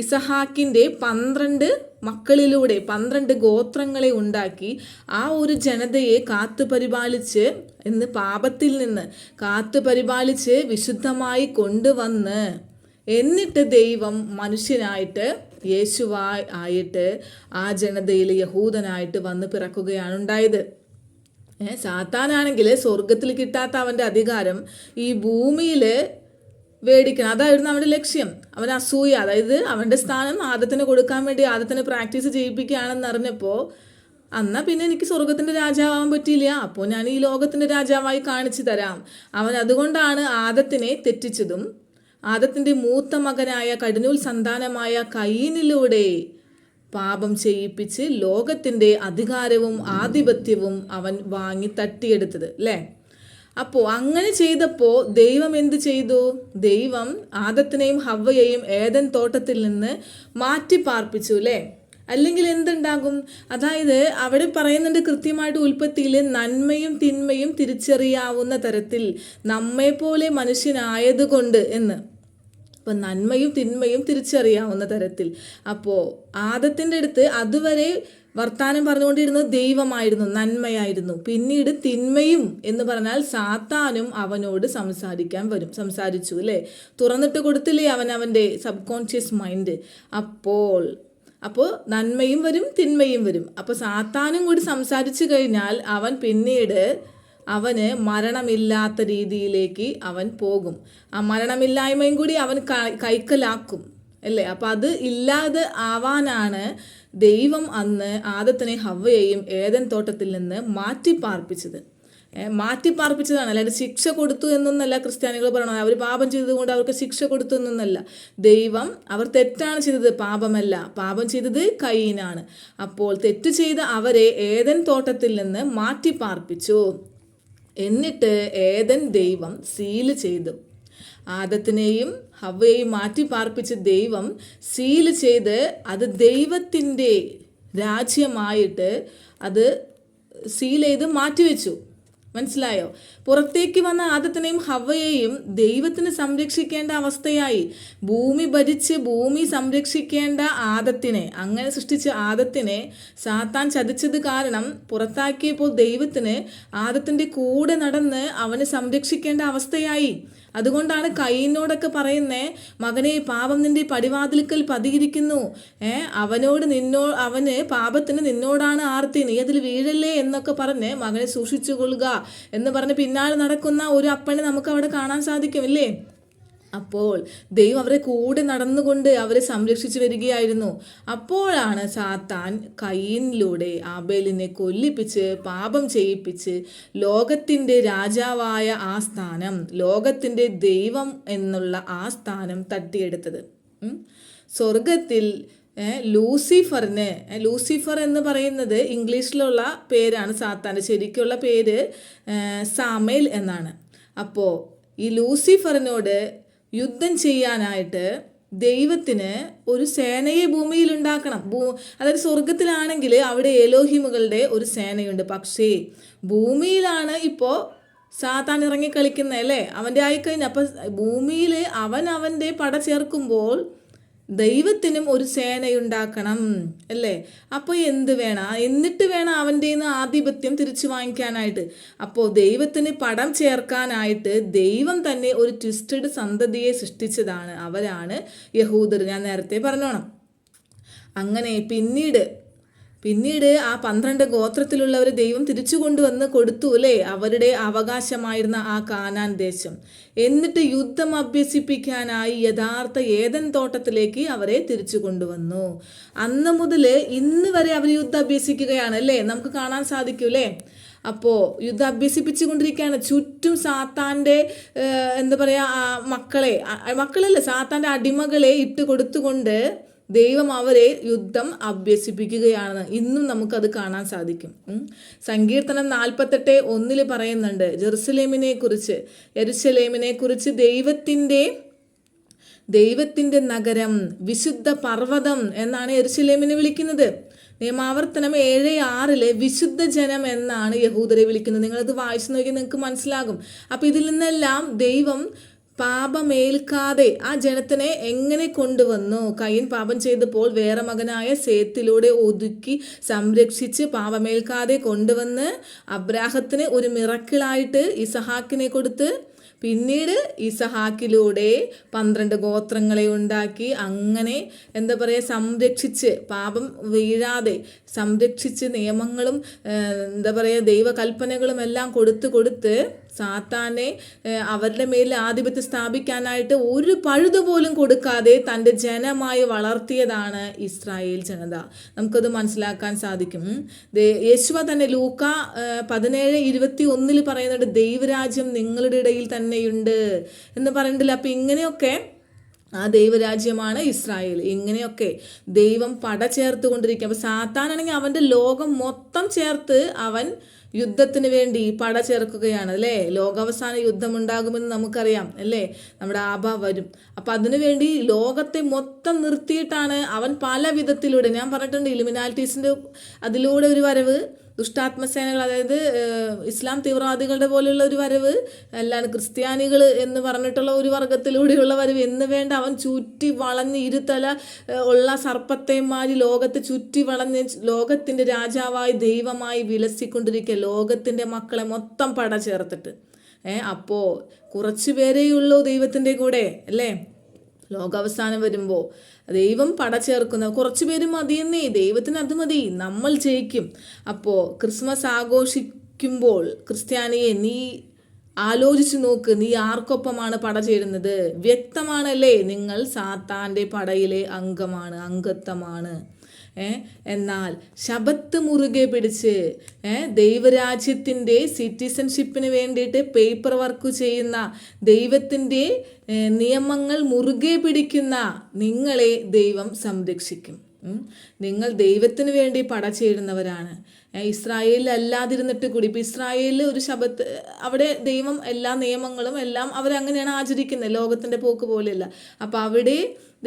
ഇസഹാക്കിൻ്റെ 12 മക്കളിലൂടെ 12 ഗോത്രങ്ങളെ ഉണ്ടാക്കി ആ ഒരു ജനതയെ കാത്തുപരിപാലിച്ച് പാപത്തിൽ നിന്ന് കാത്തുപരിപാലിച്ച് വിശുദ്ധമായി കൊണ്ടുവന്ന് എന്നിട്ട് ദൈവം മനുഷ്യനായിട്ട് യേശുവായിട്ട് ആ ജനതയിൽ യഹൂദനായിട്ട് വന്ന് പിറക്കുകയാണ് ഉണ്ടായത്. സാത്താനാണെങ്കിൽ സ്വർഗത്തിൽ കിട്ടാത്ത അവൻ്റെ അധികാരം ഈ ഭൂമിയിൽ മേടിക്കണം, അതായിരുന്നു അവൻ്റെ ലക്ഷ്യം. അവൻ അസൂയ, അതായത് അവൻ്റെ സ്ഥാനം ആദത്തിന് കൊടുക്കാൻ വേണ്ടി ആദത്തിന് പ്രാക്ടീസ് ചെയ്യിപ്പിക്കുകയാണെന്ന് അറിഞ്ഞപ്പോൾ എന്നാൽ പിന്നെ എനിക്ക് സ്വർഗത്തിൻ്റെ രാജാവാൻ പറ്റിയില്ല, അപ്പോൾ ഞാൻ ഈ ലോകത്തിൻ്റെ രാജാവായി കാണിച്ചു തരാം. അവൻ അതുകൊണ്ടാണ് ആദത്തിനെ തെറ്റിച്ചതും ആദത്തിൻ്റെ മൂത്ത മകനായ കടിനൂൽ സന്താനമായ കയീനിലൂടെ പാപം ചെയ്യിപ്പിച്ച് ലോകത്തിൻ്റെ അധികാരവും ആധിപത്യവും അവൻ വാങ്ങി തട്ടിയെടുത്തത് അല്ലേ? അപ്പോൾ അങ്ങനെ ചെയ്തപ്പോൾ ദൈവം എന്ത് ചെയ്തു? ദൈവം ആദത്തിനെയും ഹവ്വയെയും ഏദൻ തോട്ടത്തിൽ നിന്ന് മാറ്റി പാർപ്പിച്ചു അല്ലേ? അല്ലെങ്കിൽ എന്തുണ്ടാകും? അതായത് അവിടെ പറയുന്നുണ്ട് കൃത്യമായിട്ട് ഉൽപ്പത്തിയിൽ നന്മയും തിന്മയും തിരിച്ചറിയാവുന്ന തരത്തിൽ നമ്മെപ്പോലെ മനുഷ്യനായതുകൊണ്ട് എന്ന്. അപ്പം നന്മയും തിന്മയും തിരിച്ചറിയാവുന്ന തരത്തിൽ. അപ്പോൾ ആദത്തിൻ്റെ അടുത്ത് അതുവരെ വർത്താനം പറഞ്ഞുകൊണ്ടിരുന്നത് ദൈവമായിരുന്നു, നന്മയായിരുന്നു. പിന്നീട് തിന്മയും എന്ന് പറഞ്ഞാൽ സാത്താനും അവനോട് സംസാരിച്ചു അല്ലേ? തുറന്നിട്ട് കൊടുത്തില്ലേ അവൻ്റെ സബ് കോൺഷ്യസ് മൈൻഡ്. അപ്പോൾ നന്മയും വരും തിന്മയും വരും. അപ്പോൾ സാത്താനും കൂടി സംസാരിച്ചു കഴിഞ്ഞാൽ അവൻ പിന്നീട് അവന് മരണമില്ലാത്ത രീതിയിലേക്ക് അവൻ പോകും. ആ മരണമില്ലായ്മയും കൂടി അവൻ കൈക്കലാക്കും അല്ലേ? അപ്പം അത് ഇല്ലാതെ ആവാനാണ് ദൈവം അന്ന് ആദത്തിനെ ഹവ്വയെയും ഏദൻ തോട്ടത്തിൽ നിന്ന് മാറ്റിപ്പാർപ്പിച്ചതാണ്. അല്ലാതെ ശിക്ഷ കൊടുത്തു എന്നൊന്നല്ല ക്രിസ്ത്യാനികൾ പറയണത്. അവർ പാപം ചെയ്തതുകൊണ്ട് അവർക്ക് ശിക്ഷ കൊടുത്തു എന്നൊന്നല്ല. ദൈവം അവർ തെറ്റാണ് ചെയ്തത്, പാപമല്ല. പാപം ചെയ്തത് കയീനാണ്. അപ്പോൾ തെറ്റ് ചെയ്ത അവരെ ഏദൻ തോട്ടത്തിൽ നിന്ന് മാറ്റിപ്പാർപ്പിച്ചു. എന്നിട്ട് ഏദൻ ദൈവം സീല് ചെയ്തു. ആദത്തിനെയും ഹവ്വയെയും മാറ്റി പാർപ്പിച്ച ദൈവം സീല് ചെയ്ത് അത് ദൈവത്തിൻ്റെ രാജ്യമായിട്ട് അത് സീൽ ചെയ്ത് മാറ്റിവെച്ചു. മനസ്സിലായോ? പുറത്തേക്ക് വന്ന ആദത്തിനെയും ഹവ്വയെയും ദൈവത്തിന് സംരക്ഷിക്കേണ്ട അവസ്ഥയായി. ഭൂമി ഭരിച്ച് ഭൂമി സംരക്ഷിക്കേണ്ട ആദത്തിനെ, അങ്ങനെ സൃഷ്ടിച്ച ആദത്തിനെ സാത്താൻ ചതിച്ചത് കാരണം പുറത്താക്കിയപ്പോൾ ദൈവത്തിന് ആദത്തിൻ്റെ കൂടെ നടന്ന് അവന് സംരക്ഷിക്കേണ്ട അവസ്ഥയായി. അതുകൊണ്ടാണ് കയീനോടൊക്കെ പറയുന്നേ, മകനെ പാപം നിന്റെ പടിവാതിൽക്കൽ പതിയിരിക്കുന്നു, അവന് പാപത്തിന് നിന്നോടാണ് ആർത്തി, നീ അതിൽ വീഴല്ലേ എന്നൊക്കെ പറഞ്ഞ് മകനെ സൂക്ഷിച്ചു കൊള്ളുക എന്ന് പറഞ്ഞ് പിന്നാലെ നടക്കുന്ന ഒരു അപ്പനെ നമുക്ക് അവിടെ കാണാൻ സാധിക്കുമില്ലേ? അപ്പോൾ ദൈവം അവരെ കൂടെ നടന്നുകൊണ്ട് അവരെ സംരക്ഷിച്ചു വരികയായിരുന്നു. അപ്പോഴാണ് സാത്താൻ കയീനിലൂടെ ആബേലിനെ കൊല്ലിപ്പിച്ച് പാപം ചെയ്യിപ്പിച്ച് ലോകത്തിൻ്റെ രാജാവായ ആ സ്ഥാനം, ലോകത്തിൻ്റെ ദൈവം എന്നുള്ള ആ സ്ഥാനം തട്ടിയെടുത്തത്. സ്വർഗത്തിൽ ലൂസിഫർ എന്ന് പറയുന്നത് ഇംഗ്ലീഷിലുള്ള പേരാണ്. സാത്താൻ്റെ ശരിക്കുള്ള പേര് സാമേൽ എന്നാണ്. അപ്പോൾ ഈ ലൂസിഫറിനോട് യുദ്ധം ചെയ്യാനായിട്ട് ദൈവത്തിന് ഒരു സേനയെ ഭൂമിയിൽ ഉണ്ടാക്കണം. അതായത് സ്വർഗത്തിലാണെങ്കിൽ അവിടെ എലോഹിമുകളുടെ ഒരു സേനയുണ്ട്. പക്ഷേ ഭൂമിയിലാണ് ഇപ്പോൾ സാത്താൻ ഇറങ്ങി കളിക്കുന്നത് അല്ലേ? അവൻ്റെ ആയിക്കഴിഞ്ഞാൽ അപ്പം ഭൂമിയിൽ അവൻ്റെ പട ചേർക്കുമ്പോൾ ദൈവത്തിനും ഒരു സേനയുണ്ടാക്കണം അല്ലേ? അപ്പോൾ എന്നിട്ട് വേണം അവൻ്റെ നിന്ന് ആധിപത്യം തിരിച്ചു വാങ്ങിക്കാനായിട്ട്. അപ്പോൾ ദൈവത്തിന് പടം ചേർക്കാനായിട്ട് ദൈവം തന്നെ ഒരു ട്വിസ്റ്റഡ് സന്തതിയെ സൃഷ്ടിച്ചതാണ്. അവരാണ് യഹൂദർ. ഞാൻ നേരത്തെ പറഞ്ഞോണം. അങ്ങനെ പിന്നീട് ആ 12 ഗോത്രത്തിലുള്ളവർ ദൈവം തിരിച്ചു കൊണ്ടുവന്ന് കൊടുത്തു അല്ലേ? അവരുടെ അവകാശമായിരുന്ന ആ കാനാൻ ദേശം. എന്നിട്ട് യുദ്ധം അഭ്യസിപ്പിക്കാനായി യഥാർത്ഥ ഏദൻ തോട്ടത്തിലേക്ക് അവരെ തിരിച്ചു കൊണ്ടുവന്നു. അന്ന് മുതൽ ഇന്ന് വരെ അവർ യുദ്ധം അഭ്യസിക്കുകയാണ് അല്ലേ? നമുക്ക് കാണാൻ സാധിക്കും അല്ലേ? അപ്പോൾ യുദ്ധം അഭ്യസിപ്പിച്ചു കൊണ്ടിരിക്കുകയാണ്. ചുറ്റും സാത്താൻ്റെ മക്കളല്ല, സാത്താൻ്റെ അടിമകളെ ഇട്ട് കൊടുത്തുകൊണ്ട് ദൈവം അവരെ യുദ്ധം അഭ്യസിപ്പിക്കുകയാണ്. ഇന്നും നമുക്കത് കാണാൻ സാധിക്കും. സങ്കീർത്തനം 48:1 പറയുന്നുണ്ട് യെരുശലേമിനെ കുറിച്ച് ദൈവത്തിൻ്റെ നഗരം, വിശുദ്ധ പർവ്വതം എന്നാണ് യെരുശലേമിനെ വിളിക്കുന്നത്. നിയമാവർത്തനം 7:6 വിശുദ്ധ ജനം എന്നാണ് യഹൂദരെ വിളിക്കുന്നത്. നിങ്ങളത് വായിച്ചു നോക്കിയാൽ നിങ്ങൾക്ക് മനസ്സിലാകും. അപ്പം ഇതിൽ നിന്നെല്ലാം ദൈവം പാപമേൽക്കാതെ ആ ജനത്തിനെ എങ്ങനെ കൊണ്ടുവന്നു? കയീൻ പാപം ചെയ്തപ്പോൾ വേറെ മകനായ സേത്തിലൂടെ ഒതുക്കി സംരക്ഷിച്ച് പാപമേൽക്കാതെ കൊണ്ടുവന്ന് അബ്രാഹത്തിന് ഒരു മിറക്കിളായിട്ട് ഇസഹാക്കിനെ കൊടുത്ത് പിന്നീട് ഇസഹാക്കിലൂടെ 12 ഗോത്രങ്ങളെ ഉണ്ടാക്കി അങ്ങനെ സംരക്ഷിച്ച് പാപം വീഴാതെ സംരക്ഷിച്ച് നിയമങ്ങളും ദൈവകൽപ്പനകളും എല്ലാം കൊടുത്ത് സാത്താനെ അവരുടെ മേൽ ആധിപത്യം സ്ഥാപിക്കാനായിട്ട് ഒരു പഴുതുപോലും കൊടുക്കാതെ തൻ്റെ ജനമായി വളർത്തിയതാണ് ഇസ്രായേൽ ജനത. നമുക്കത് മനസ്സിലാക്കാൻ സാധിക്കും. യേശുവ തന്നെ ലൂക്ക 17:21 പറയുന്നുണ്ട് ദൈവരാജ്യം നിങ്ങളുടെ ഇടയിൽ തന്നെയുണ്ട് എന്ന് പറയുന്നില്ല. അപ്പം ഇങ്ങനെയൊക്കെ ആ ദൈവരാജ്യമാണ് ഇസ്രായേൽ. ഇങ്ങനെയൊക്കെ ദൈവം പട ചേർത്ത് കൊണ്ടിരിക്കുക. അപ്പോൾ സാത്താനാണെങ്കിൽ അവൻ്റെ ലോകം മൊത്തം ചേർത്ത് അവൻ യുദ്ധത്തിന് വേണ്ടി പട ചേർക്കുകയാണ് അല്ലേ. ലോകാവസാന യുദ്ധമുണ്ടാകുമെന്ന് നമുക്കറിയാം അല്ലേ. നമ്മുടെ ആബ വരും. അപ്പം അതിനു വേണ്ടി ലോകത്തെ മൊത്തം നിർത്തിയിട്ടാണ് അവൻ പല വിധത്തിലൂടെ, ഞാൻ പറഞ്ഞിട്ടുണ്ട് ഇലുമിനാൽറ്റീസിൻ്റെ അതിലൂടെ ഒരു വരവ്, ദുഷ്ടാത്മസേനകൾ അതായത് ഇസ്ലാം തീവ്രവാദികളുടെ പോലെയുള്ള ഒരു വരവ്, അല്ലാണ്ട് ക്രിസ്ത്യാനികൾ എന്ന് പറഞ്ഞിട്ടുള്ള ഒരു വർഗത്തിലൂടെയുള്ള വരവ് എന്ന് വേണ്ട അവൻ ചുറ്റി വളഞ്ഞ് ഇരുതല ഉള്ള സർപ്പത്തെമാരി ലോകത്തെ ചുറ്റി വളഞ്ഞ് ലോകത്തിൻ്റെ രാജാവായി ദൈവമായി വിലസിക്കൊണ്ടിരിക്കുക, ലോകത്തിൻ്റെ മക്കളെ മൊത്തം പട ചേർത്തിട്ട്. അപ്പോൾ കുറച്ച് പേരെയുള്ളൂ ദൈവത്തിൻ്റെ കൂടെ അല്ലേ. ലോകാവസാനം വരുമ്പോൾ ദൈവം പട ചേർക്കുന്ന കുറച്ച് പേര് മതിയെന്നേ, ദൈവത്തിന് അത് മതി, നമ്മൾ ജയിക്കും. അപ്പോൾ ക്രിസ്മസ് ആഘോഷിക്കുമ്പോൾ ക്രിസ്ത്യാനിയെ നീ ആലോചിച്ച് നോക്ക്, നീ ആർക്കൊപ്പമാണ് പട ചേരുന്നത്? വ്യക്തമാണല്ലേ, നിങ്ങൾ സാത്താൻ്റെ പടയിലെ അംഗത്വമാണ്. എന്നാൽ ശബത്ത് മുറുകെ പിടിച്ച് ദൈവരാജ്യത്തിൻ്റെ സിറ്റിസൺഷിപ്പിന് വേണ്ടിയിട്ട് പേപ്പർ വർക്ക് ചെയ്യുന്ന, ദൈവത്തിൻ്റെ നിയമങ്ങൾ മുറുകെ പിടിക്കുന്ന നിങ്ങളെ ദൈവം സംരക്ഷിക്കും. നിങ്ങൾ ദൈവത്തിന് വേണ്ടി പട ചേരുന്നവരാണ്. ഇസ്രായേലിൽ അല്ലാതിരുന്നിട്ട് കൂടി, ഇപ്പം ഇസ്രായേലിൽ ഒരു ശബത്ത്, അവിടെ ദൈവം എല്ലാ നിയമങ്ങളും എല്ലാം അവരങ്ങനെയാണ് ആചരിക്കുന്നത്, ലോകത്തിൻ്റെ പോക്ക് പോലെയല്ല. അപ്പം അവിടെ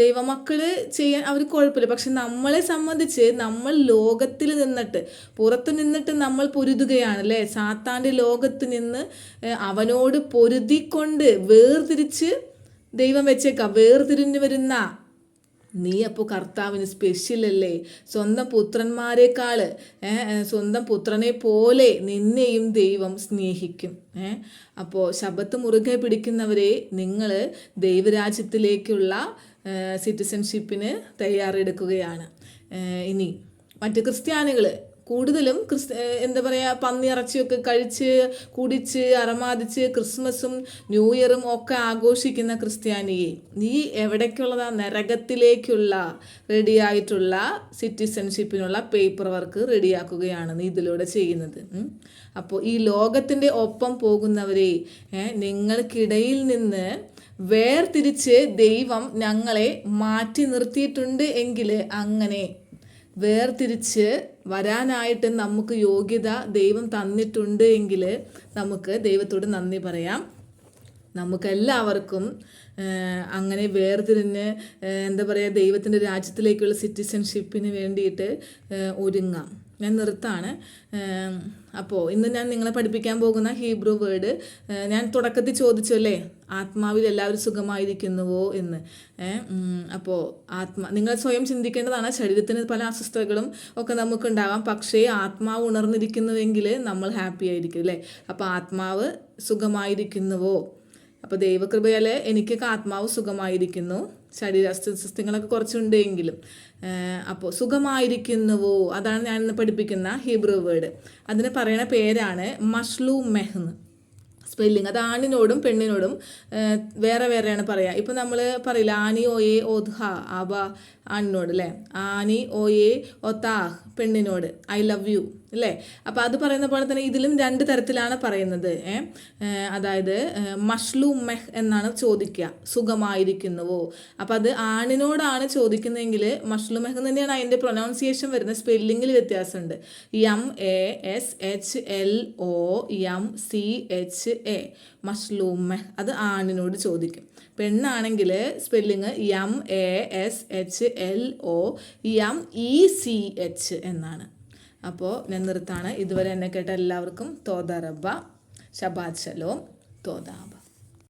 ദൈവമക്കൾ ചെയ്യാൻ അവർ കുഴപ്പമില്ല. പക്ഷെ നമ്മളെ സംബന്ധിച്ച് നമ്മൾ ലോകത്തിൽ നിന്നിട്ട്, പുറത്ത് നിന്നിട്ട് നമ്മൾ പൊരുതുകയാണ് അല്ലേ. സാത്താൻ്റെ ലോകത്ത് നിന്ന് അവനോട് പൊരുതിക്കൊണ്ട് വേർതിരിച്ച് ദൈവം വെച്ചേക്കാം. വേർതിരിഞ്ഞു വരുന്ന നീ അപ്പോൾ കർത്താവിന് സ്പെഷ്യലല്ലേ. സ്വന്തം പുത്രന്മാരെക്കാൾ, സ്വന്തം പുത്രനെ പോലെ നിന്നെയും ദൈവം സ്നേഹിക്കും. അപ്പോൾ ശബത്ത് മുറുകെ പിടിക്കുന്നവരെ നിങ്ങൾ ദൈവരാജ്യത്തിലേക്കുള്ള സിറ്റിസൺഷിപ്പിന് തയ്യാറെടുക്കുകയാണ്. ഇനി മറ്റ് ക്രിസ്ത്യാനികൾ കൂടുതലും പന്നിയിറച്ചിയൊക്കെ കഴിച്ച് കുടിച്ച് അറമാദിച്ച് ക്രിസ്മസും ന്യൂ ഇയറും ഒക്കെ ആഘോഷിക്കുന്ന ക്രിസ്ത്യാനിയെ, നീ എവിടേക്കുള്ളതാ? നരകത്തിലേക്കുള്ള റെഡിയായിട്ടുള്ള സിറ്റിസൺഷിപ്പിനുള്ള പേപ്പർ വർക്ക് റെഡിയാക്കുകയാണ് നീ ഇതിലൂടെ ചെയ്യുന്നത്. അപ്പോൾ ഈ ലോകത്തിൻ്റെ ഒപ്പം പോകുന്നവരെ നിങ്ങൾക്കിടയിൽ നിന്ന് വേർതിരിച്ച് ദൈവം ഞങ്ങളെ മാറ്റി നിർത്തിയിട്ടുണ്ട് എങ്കിൽ, അങ്ങനെ വേർതിരിച്ച് വരാനായിട്ട് നമുക്ക് യോഗ്യത ദൈവം തന്നിട്ടുണ്ട് എങ്കിൽ നമുക്ക് ദൈവത്തോട് നന്ദി പറയാം. നമുക്കെല്ലാവർക്കും അങ്ങനെ വേർതിരിഞ്ഞ് ദൈവത്തിൻ്റെ രാജ്യത്തിലേക്കുള്ള സിറ്റിസൺഷിപ്പിന് വേണ്ടിയിട്ട് ഒരുങ്ങാം. ഞാൻ നിർത്താണ്. അപ്പോൾ ഇന്ന് ഞാൻ നിങ്ങളെ പഠിപ്പിക്കാൻ പോകുന്ന ഹീബ്രു വേർഡ്, ഞാൻ തുടക്കത്തിൽ ചോദിച്ചു അല്ലേ, ആത്മാവിൽ എല്ലാവരും സുഖമായിരിക്കുന്നുവോ എന്ന്. അപ്പോൾ നിങ്ങൾ സ്വയം ചിന്തിക്കേണ്ടതാണ്. ശരീരത്തിന് പല അസ്വസ്ഥതകളും ഒക്കെ നമുക്കുണ്ടാകാം, പക്ഷേ ആത്മാവ് ഉണർന്നിരിക്കുന്നുവെങ്കിൽ നമ്മൾ ഹാപ്പി ആയിരിക്കും അല്ലേ. അപ്പോൾ ആത്മാവ് സുഖമായിരിക്കുന്നുവോ? അപ്പോൾ ദൈവകൃപയാൽ എനിക്കൊക്കെ ആത്മാവ് സുഖമായിരിക്കുന്നു. ശരീരാസ്വസ്ഥങ്ങളൊക്കെ കുറച്ചുണ്ട് എങ്കിലും അപ്പോൾ സുഖമായിരിക്കുന്നുവോ, അതാണ് ഞാൻ ഇന്ന് പഠിപ്പിക്കുന്ന ഹീബ്രു വേർഡ്. അതിന് പറയുന്ന പേരാണ് മഷ്ലൂമെഹ്. സ്പെല്ലിങ് അത് ആണിനോടും പെണ്ണിനോടും വേറെ വേറെയാണ് പറയുക. ഇപ്പം നമ്മൾ പറയില്ല ആനി ഓയെ ഓദ്ഹ ആബ, ആണിനോട് അല്ലേ. ആനി ഓയെ ഒത്താഹ് പെണ്ണിനോട് ഐ ലവ് യു അല്ലേ. അപ്പോൾ അത് പറയുന്ന പോലെ തന്നെ ഇതിലും 2 തരത്തിലാണ് പറയുന്നത്. അതായത് മഷ്ലൂ മെഹ് എന്നാണ് ചോദിക്കുക, സുഖമായിരിക്കുന്നുവോ. അപ്പം അത് ആണിനോടാണ് ചോദിക്കുന്നതെങ്കിൽ മഷ്ലൂ മെഹ് തന്നെയാണ് അതിൻ്റെ പ്രൊനൗൺസിയേഷൻ വരുന്നത്, സ്പെല്ലിങ്ങിൽ വ്യത്യാസമുണ്ട്. MASHLOMCHA മഷ്ലൂ മെഹ്, അത് ആണിനോട് ചോദിക്കും. പെണ്ണാണെങ്കിൽ സ്പെല്ലിങ് MASHLOMECH എന്നാണ്. അപ്പോൾ ഞാൻ നിർത്താണ്. ഇതുവരെ എന്നെ കേട്ട എല്ലാവർക്കും തോദ റബ്ബ, ശബാത് ഷലോം, തോദാബ.